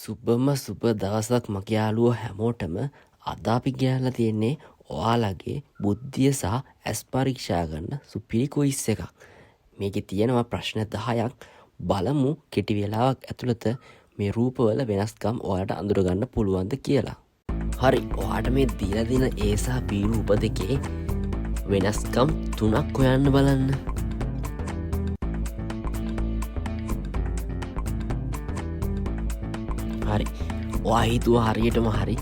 සුබ දවසක් මගේ යාළුවෝ හැමෝටම අද අපි ගෙනල්ලා තියෙන්නේ ඔයාලගේ බුද්ධිය සහ ඇස් පරීක්ෂා කරන සුපිරි ක්විස් එකක්. මේකේ තියෙනවා ප්‍රශ්න 10ක්. බලමු කෙටි වෙලාවක් ඇතුළත මේ රූපවල වෙනස්කම් ඔයාලට අඳුර ගන්න පුළුවන්ද කියලා. හරි, ඔයාලට මේ දීලා දෙන A සහ B රූප දෙකේ වෙනස්කම් 3ක් හොයන්න බලන්න. හරි, ඔයා හිතුවා හරියටම හරි.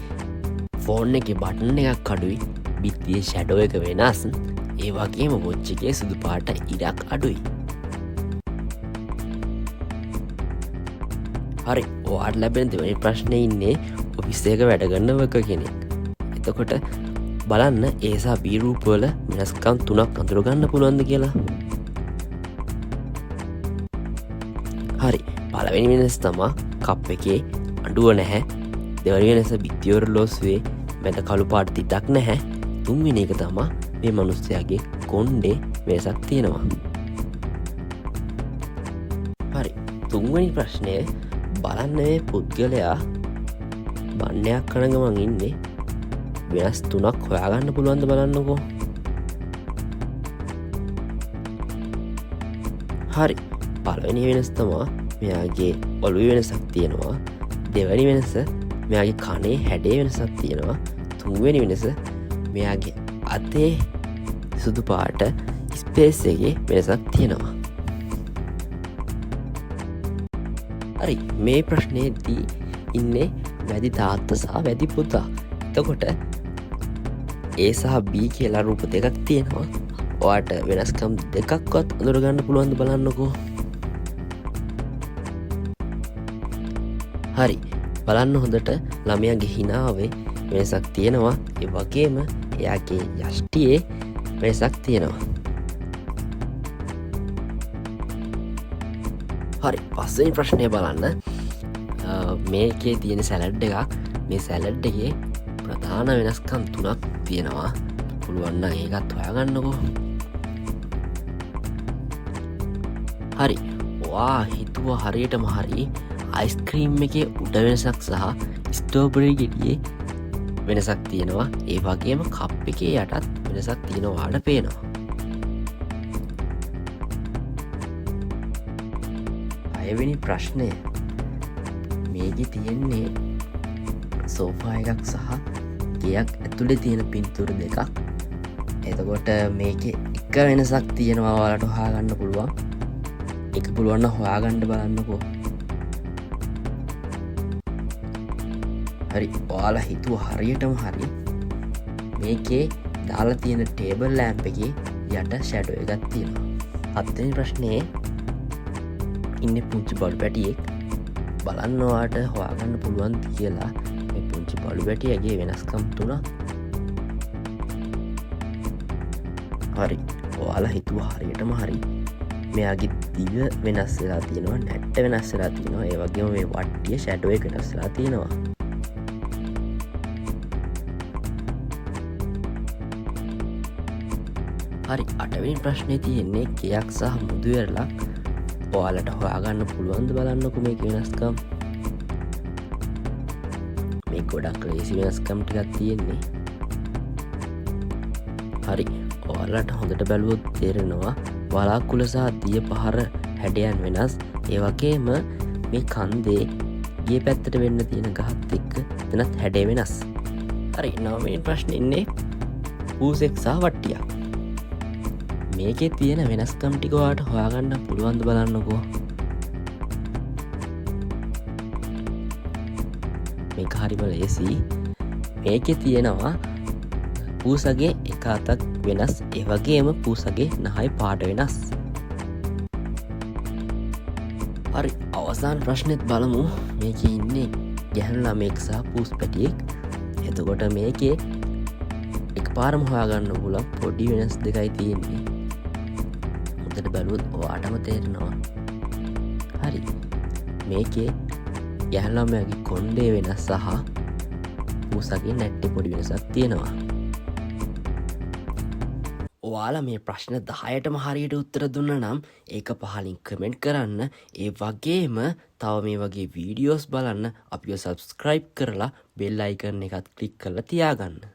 ෆෝන් එකේ බටන් එකක් අඩුයි, බිත්තියේ ෂැඩෝ එක වෙනස්, ඒ වගේම වොච් එකේ සුදු පාට ඉරක් අඩුයි. හරි, ඔයාට ලැබෙන දෙවෙනි ප්‍රශ්නේ ඉන්නේ ඔෆිස් එක වැඩ කරන වර්කර් කෙනෙක්. එතකොට බලන්න A සහ B රූපවල වෙනස්කම් 3ක් අඳුර ගන්න පුළුවන්ද කියලා. හරි, පළවෙනි වෙනස තමයි කප් එකේ අඩුව නැහැ. දෙවැනි වෙනස බිත්තිය ඔරලෝසුවේ මැද කළු පාට තිතක් නැහැ. තුන්වෙනි එක තමයි මේ මිනිස්යාගේ කොණ්ඩේ වෙනසක් තියෙනවා. හරි, තුන්වෙනි ප්‍රශ්නය බලන්න මේ පුද්ගලයා බණ්ඩයක් කන ගමන් ඉන්නේ. වෙනස් 3ක් හොයාගන්න පුළුවන්ද බලන්නකෝ. හරි, පළවෙනි වෙනස තමයි මෙයාගේ ඔළුවේ වෙනසක් තියෙනවා. දෙවැනි වෙනස මෙයාගේ කනේ හැඩේ වෙනසක් තියෙනවා. තුන්වෙනි වෙනස මෙයාගේ අතේ සුදු පාට ස්පේස් එකේ වෙනසක් තියෙනවා. හරි, මේ ප්‍රශ්නයේදී ඉන්නේ වැඩි තාත්තා සහ වැඩි පුතා. එතකොට A සහ B කියලා රූප දෙකක් තියෙනවා. ඔයාට වෙනස්කම් දෙකක්වත් අඳුර ගන්න පුළුවන්ද බලන්නකෝ. හරි, බලන්න හොඳට ළමයාගේ හිනාවේ වෙනසක් තියෙනවා. ඒ වගේම එයාගේ යෂ්ටියේ වෙනසක් තියෙනවා. හරි, පස්වෙනි ප්‍රශ්නය බලන්න. මේකේ තියෙන සැලඩ් එකක්. මේ සැලඩ් එකේ ප්‍රධාන වෙනස්කම් 3ක් තියෙනවා. පුළුවන් නම් ඒකත් හොයාගන්නකෝ. හරි, ඔයා හිතුවා හරියටම හරි. අයිස්ක්‍රීම් එකේ උඩ වෙනසක් සහ ස්ට්‍රෝබෙරි ගෙඩියේ වෙනසක් තියෙනවා. ඒ වගේම කප් එකේ යටත් වෙනසක් තියෙනවා වඩ පේනවා. හයවෙනි ප්‍රශ්නය. මේකේ තියෙන්නේ සෝෆා එකක් සහ ගෙයක් ඇතුලේ තියෙන පින්තූර දෙකක්. එතකොට මේකේ එක වෙනසක් තියෙනවා ඔයාලට හොයාගන්න පුළුවන්. ඒක පුළුවන් නම් හොයාගන්න බලන්නකෝ. හරි, ඔයාලා හිතුව හරියටම හරි. මේකේ දාලා තියෙන ටේබල් ලෑම්ප් එකේ යට ෂැඩෝ එකක් තියෙනවා. හත්වෙනි ප්‍රශ්නේ ඉන්නේ පුංචි බඩු පැටියෙක්. බලන්න ඔයාට හොයාගන්න පුළුවන් කියලා මේ පුංචි බඩු පැටියගේ වෙනස්කම් 3ක්. හරි, ඔයාලා හිතුව හරියටම හරි. මෙයාගේ දිව වෙනස් වෙලා තියෙනවා, නැට්ට වෙනස් වෙලා තියෙනවා. ඒ වගේම මේ වට්ටිය ෂැඩෝ එක වෙනස් වෙලා තියෙනවා. හරි, 8වෙනි ප්‍රශ්නේ තියෙන්නේ කෙයක් සහ මුදු වෙරළක්. ඔයාලට හොයාගන්න පුළුවන්ද බලන්නකෝ මේක වෙනස්කම්. මේ ගොඩක් ලේසි වෙනස්කම් ටිකක් තියෙන්නේ. හරි, ඔයාලට හොඳට බැලුවොත් තේරෙනවා වලාකුළු සහ දිය පහර හැඩයන් වෙනස්. ඒ වගේම මේ කන්දේ ගිය පැත්තට වෙන්න තියෙන ගහත් එක්ක එතනත් හැඩේ වෙනස්. හරි, 9වෙනි ප්‍රශ්නේ ඉන්නේ පූසෙක් සහ වට්ටියක්. මේකේ තියෙන වෙනස්කම් ටික ඔයාලට හොයාගන්න පුළුවන්ද බලන්නකෝ. මේක හරිම ලේසි. මේකේ තියෙනවා පූසගේ එක අතක් වෙනස්. ඒ වගේම පූසගේ නහය පාට වෙනස්. හරි, අවසාන ප්‍රශ්නෙත් බලමු. මේකේ ඉන්නේ ගැහැණු ළමයෙක් සහ පූස් පැටියෙක්. එතකොට මේකේ එකපාරම හොයාගන්න පුළුවන් පොඩි වෙනස් දෙකයි තියෙන්නේ. හොඳට බැලුවොත් ඔයාටම තේරෙනවා. හරි, මේකේ ගැහැණු ළමයාගේ කොණ්ඩේ වෙනස් සහ පූසගේ නැට්ටේ පොඩි වෙනසක් තියෙනවා. ඔයාලා මේ ප්‍රශ්න 10ටම හරියට උත්තර දුන්න නම් ඒක පහලින් කමෙන්ට් කරන්න. ඒ වගේම තව මේ වගේ වීඩියෝස් බලන්න අපිව සබස්ක්‍රයිබ් කරලා බෙල් අයිකන් එකත් ක්ලික් කරලා තියාගන්න.